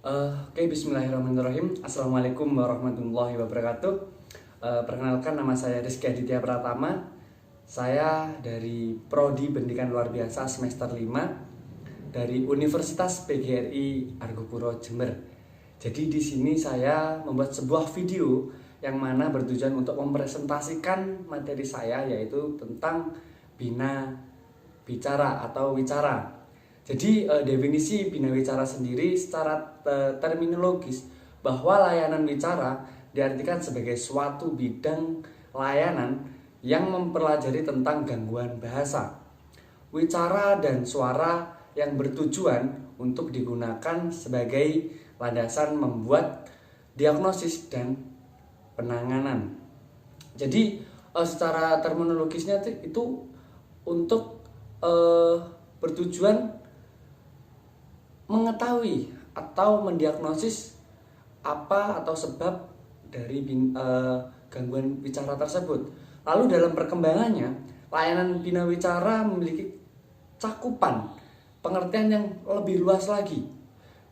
Oke, bismillahirrahmanirrahim. Assalamualaikum warahmatullahi wabarakatuh. Perkenalkan, nama saya Rizky Aditya Pratama. Saya dari Prodi Pendidikan Luar Biasa semester 5 dari Universitas PGRI Argopuro Jember. Jadi di sini saya membuat sebuah video yang mana bertujuan untuk mempresentasikan materi saya, yaitu tentang bina bicara atau wicara. Jadi definisi bina wicara sendiri secara terminologis bahwa layanan wicara diartikan sebagai suatu bidang layanan yang mempelajari tentang gangguan bahasa, wicara dan suara yang bertujuan untuk digunakan sebagai landasan membuat diagnosis dan penanganan. Jadi secara terminologisnya itu untuk bertujuan mengetahui atau mendiagnosis apa atau sebab dari gangguan bicara tersebut. Lalu dalam perkembangannya, layanan bina wicara memiliki cakupan pengertian yang lebih luas lagi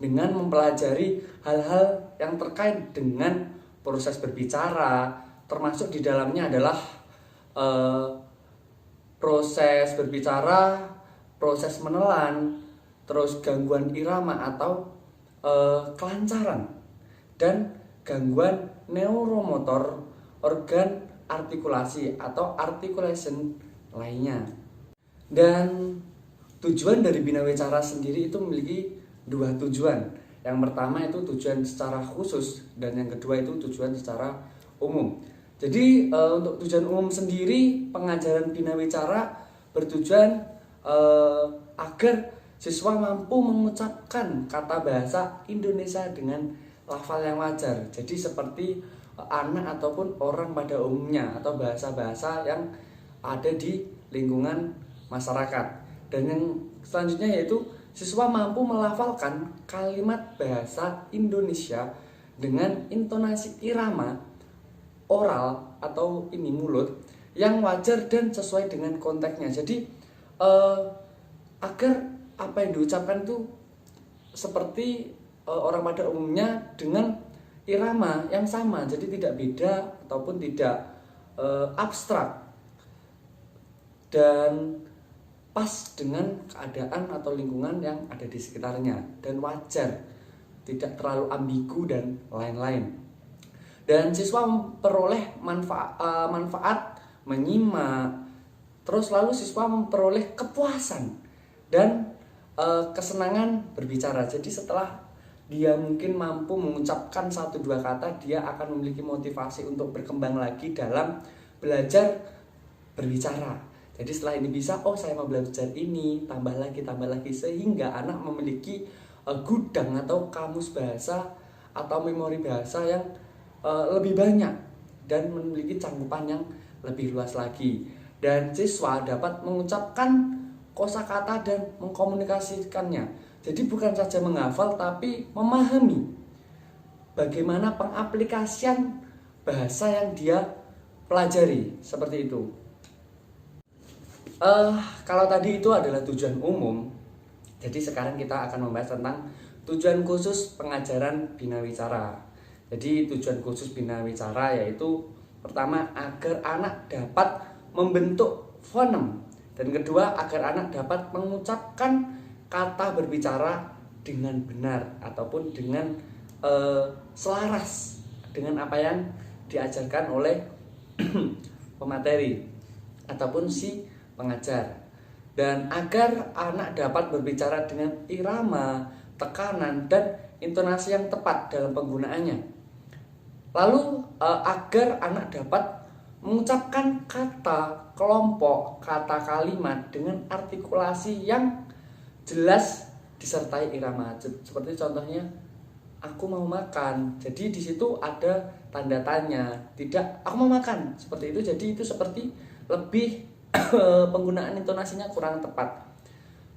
dengan mempelajari hal-hal yang terkait dengan proses berbicara, termasuk di dalamnya adalah proses berbicara, proses menelan, terus gangguan irama atau kelancaran, dan gangguan neuromotor organ artikulasi atau articulation lainnya. Dan tujuan dari bina wicara sendiri itu memiliki dua tujuan. Yang pertama itu tujuan secara khusus, dan yang kedua itu tujuan secara umum. Jadi untuk tujuan umum sendiri, pengajaran bina wicara bertujuan agar siswa mampu mengucapkan kata bahasa Indonesia dengan lafal yang wajar. Jadi seperti anak ataupun orang pada umumnya, atau bahasa-bahasa yang ada di lingkungan masyarakat. Dan yang selanjutnya yaitu siswa mampu melafalkan kalimat bahasa Indonesia dengan intonasi irama oral atau ini mulut yang wajar dan sesuai dengan konteksnya. Jadi agar apa yang diucapkan itu seperti orang pada umumnya dengan irama yang sama, jadi tidak beda ataupun tidak abstrak, dan pas dengan keadaan atau lingkungan yang ada di sekitarnya, dan wajar, tidak terlalu ambigu dan lain-lain. Dan siswa memperoleh manfaat menyimak, terus lalu siswa memperoleh kepuasan dan kesenangan berbicara. Jadi setelah dia mungkin mampu mengucapkan 1-2 kata, dia akan memiliki motivasi untuk berkembang lagi dalam belajar berbicara. Jadi setelah ini bisa, oh saya mau belajar ini, tambah lagi, sehingga anak memiliki gudang atau kamus bahasa atau memori bahasa yang lebih banyak dan memiliki cangkupan yang lebih luas lagi. Dan siswa dapat mengucapkan kosakata dan mengkomunikasikannya. Jadi bukan saja menghafal, tapi memahami bagaimana pengaplikasian bahasa yang dia pelajari, seperti itu. Kalau tadi itu adalah tujuan umum, jadi sekarang kita akan membahas tentang tujuan khusus pengajaran bina wicara. Jadi tujuan khusus bina wicara yaitu pertama, agar anak dapat membentuk fonem, dan kedua, agar anak dapat mengucapkan kata berbicara dengan benar ataupun dengan selaras dengan apa yang diajarkan oleh pemateri ataupun si pengajar. Dan agar anak dapat berbicara dengan irama, tekanan, dan intonasi yang tepat dalam penggunaannya. Lalu agar anak dapat mengucapkan kata, kelompok, kata kalimat dengan artikulasi yang jelas disertai irama. Seperti contohnya, aku mau makan. Jadi di situ ada tanda tanya, tidak aku mau makan. Seperti itu. Jadi itu seperti lebih penggunaan intonasinya kurang tepat.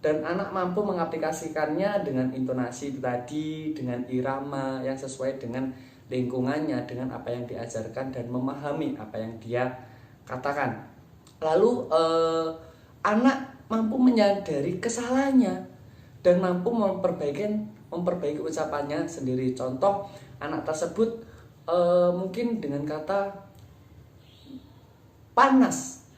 Dan anak mampu mengaplikasikannya dengan intonasi tadi, dengan irama yang sesuai dengan lingkungannya, dengan apa yang diajarkan, dan memahami apa yang dia katakan. Lalu anak mampu menyadari kesalahannya dan mampu memperbaiki memperbaiki ucapannya sendiri. Contoh, anak tersebut mungkin dengan kata panas,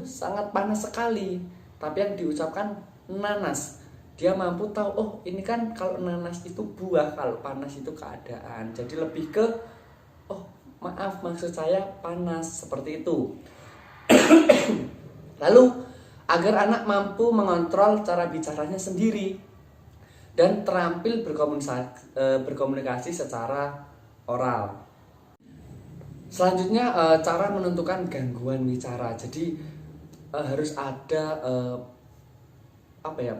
sangat panas sekali, tapi yang diucapkan nanas. Dia mampu tahu, oh ini kan kalau nanas itu buah, kalau panas itu keadaan. Jadi lebih ke, oh maaf maksud saya panas, seperti itu. Lalu agar anak mampu mengontrol cara bicaranya sendiri dan terampil berkomunikasi secara oral. Selanjutnya cara menentukan gangguan bicara. Jadi harus ada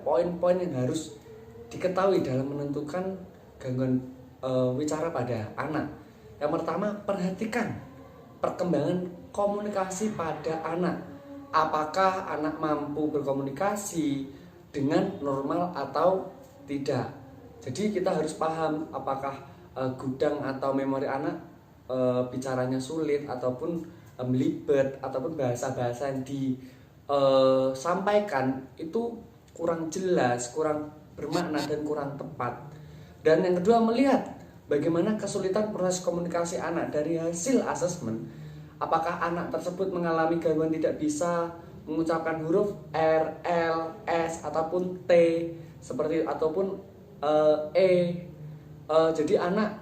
poin-poin yang harus diketahui dalam menentukan gangguan bicara pada anak. Yang pertama, perhatikan perkembangan komunikasi pada anak. Apakah anak mampu berkomunikasi dengan normal atau tidak. Jadi kita harus paham apakah gudang atau memori anak bicaranya sulit ataupun belibet ataupun bahasa-bahasa yang disampaikan itu kurang jelas, kurang bermakna dan kurang tepat. Dan yang kedua, melihat bagaimana kesulitan proses komunikasi anak dari hasil asesmen. Apakah anak tersebut mengalami gangguan tidak bisa mengucapkan huruf R, L, S ataupun T seperti ataupun jadi anak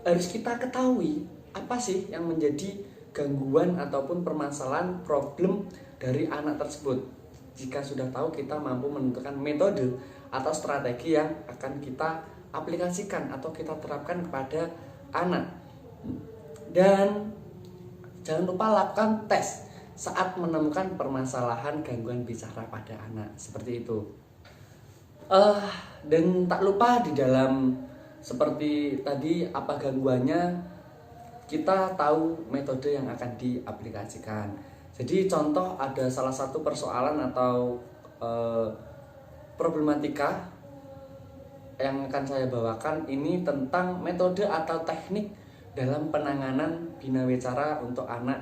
harus kita ketahui apa sih yang menjadi gangguan ataupun permasalahan problem dari anak tersebut. Jika sudah tahu, kita mampu menentukan metode atau strategi yang akan kita aplikasikan atau kita terapkan kepada anak. Dan jangan lupa lakukan tes saat menemukan permasalahan gangguan bicara pada anak, seperti itu. Dan tak lupa di dalam seperti tadi apa gangguannya, kita tahu metode yang akan diaplikasikan. Jadi contoh, ada salah satu persoalan atau problematika yang akan saya bawakan ini tentang metode atau teknik dalam penanganan binawicara untuk anak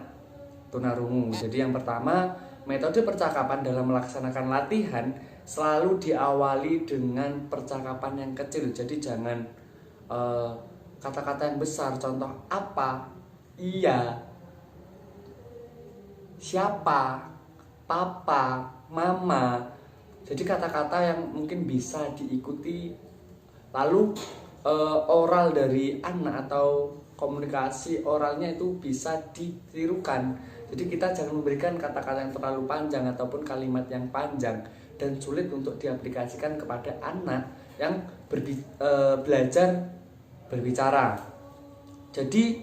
tunarungu. Jadi yang pertama, metode percakapan dalam melaksanakan latihan selalu diawali dengan percakapan yang kecil. Jadi jangan kata-kata yang besar. Contoh, apa, iya, siapa, papa, mama. Jadi kata-kata yang mungkin bisa diikuti. Lalu oral dari anak atau komunikasi oralnya itu bisa ditirukan. Jadi kita jangan memberikan kata-kata yang terlalu panjang ataupun kalimat yang panjang dan sulit untuk diaplikasikan kepada anak yang belajar berbicara. Jadi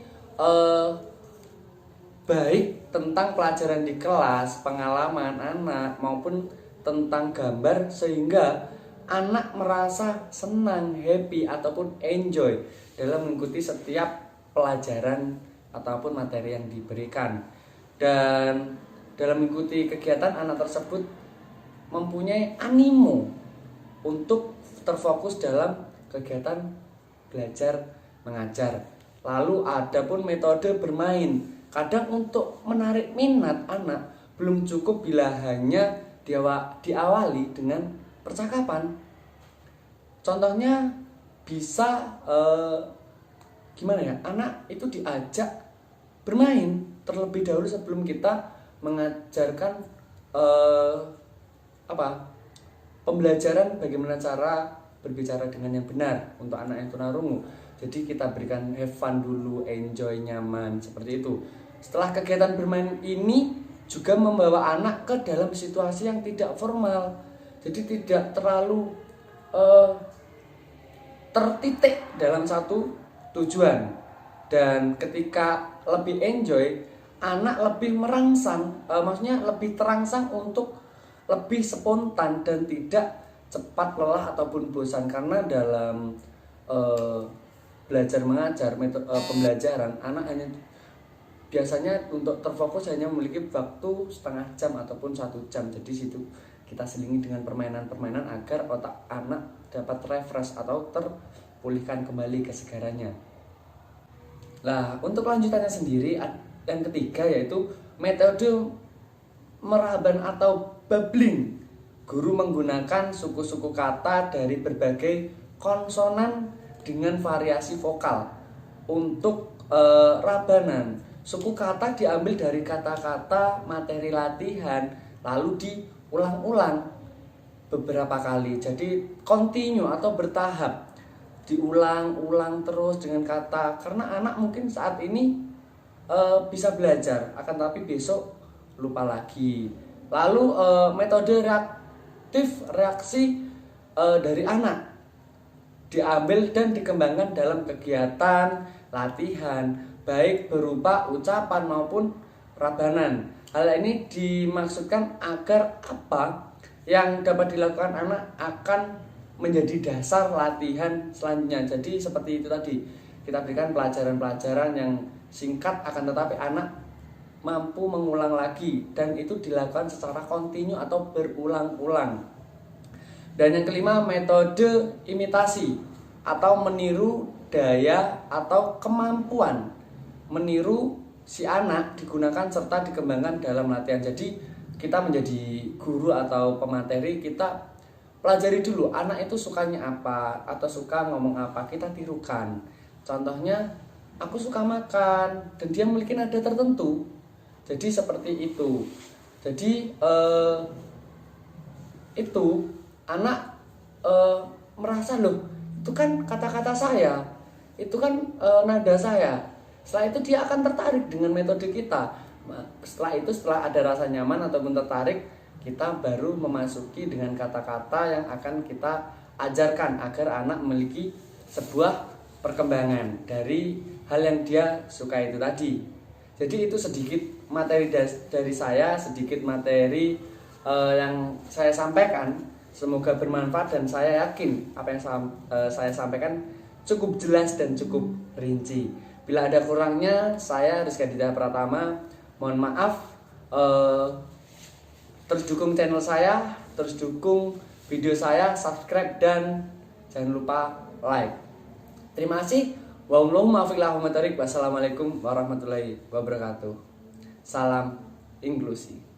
baik tentang pelajaran di kelas, pengalaman anak, maupun tentang gambar, sehingga anak merasa senang, happy, ataupun enjoy dalam mengikuti setiap pelajaran ataupun materi yang diberikan. Dan dalam mengikuti kegiatan, anak tersebut mempunyai animo untuk terfokus dalam kegiatan belajar mengajar. Lalu ada pun metode bermain. Kadang untuk menarik minat anak belum cukup bila hanya diawali dengan percakapan. Contohnya bisa anak itu diajak bermain terlebih dahulu sebelum kita mengajarkan pembelajaran bagaimana cara berbicara dengan yang benar untuk anak yang tunarungu. Jadi kita berikan have fun dulu, enjoy, nyaman, seperti itu. Setelah kegiatan bermain ini juga membawa anak ke dalam situasi yang tidak formal. Jadi tidak terlalu tertitik dalam satu tujuan. Dan ketika lebih enjoy, anak lebih merangsang, maksudnya lebih terangsang untuk lebih spontan dan tidak cepat lelah ataupun bosan. Karena dalam belajar mengajar, pembelajaran, anak hanya biasanya untuk terfokus hanya memiliki waktu setengah jam ataupun 1 jam. Jadi situ kita selingi dengan permainan-permainan agar otak anak dapat refresh atau terpulihkan kembali kesegarannya. Nah, untuk lanjutannya sendiri, yang ketiga yaitu metode meraban atau bubbling Guru menggunakan suku-suku kata dari berbagai konsonan dengan variasi vokal. Untuk Rabanan, suku kata diambil dari kata-kata materi latihan lalu diulang-ulang beberapa kali. Jadi kontinu atau bertahap, diulang-ulang terus dengan kata, karena anak mungkin saat ini bisa belajar, akan tapi besok lupa lagi. Lalu metode reaksi dari anak diambil dan dikembangkan dalam kegiatan latihan, baik berupa ucapan maupun Rabanan. Hal ini dimaksudkan agar apa yang dapat dilakukan anak akan menjadi dasar latihan selanjutnya. Jadi seperti itu tadi, kita berikan pelajaran-pelajaran yang singkat akan tetapi anak mampu mengulang lagi, dan itu dilakukan secara kontinu atau berulang-ulang. Dan yang kelima, metode imitasi atau meniru daya atau kemampuan meniru si anak digunakan serta dikembangkan dalam latihan. Jadi kita menjadi guru atau pemateri, kita pelajari dulu anak itu sukanya apa atau suka ngomong apa, kita tirukan. Contohnya, aku suka makan dan dia memiliki nada tertentu. Jadi seperti itu. Jadi itu anak merasa, loh itu kan kata-kata saya, itu kan nada saya. Setelah itu dia akan tertarik dengan metode kita. Setelah itu, setelah ada rasa nyaman ataupun tertarik, kita baru memasuki dengan kata-kata yang akan kita ajarkan agar anak memiliki sebuah perkembangan dari hal yang dia suka itu tadi. Jadi itu sedikit materi dari saya, sedikit materi yang saya sampaikan. Semoga bermanfaat dan saya yakin apa yang saya sampaikan cukup jelas dan cukup rinci. Bila ada kurangnya, saya Rizky Aditya Pratama mohon maaf. Terus dukung channel saya, terus dukung video saya, subscribe dan jangan lupa like. Terima kasih. Wassalamualaikum warahmatullahi wabarakatuh. Salam inklusi.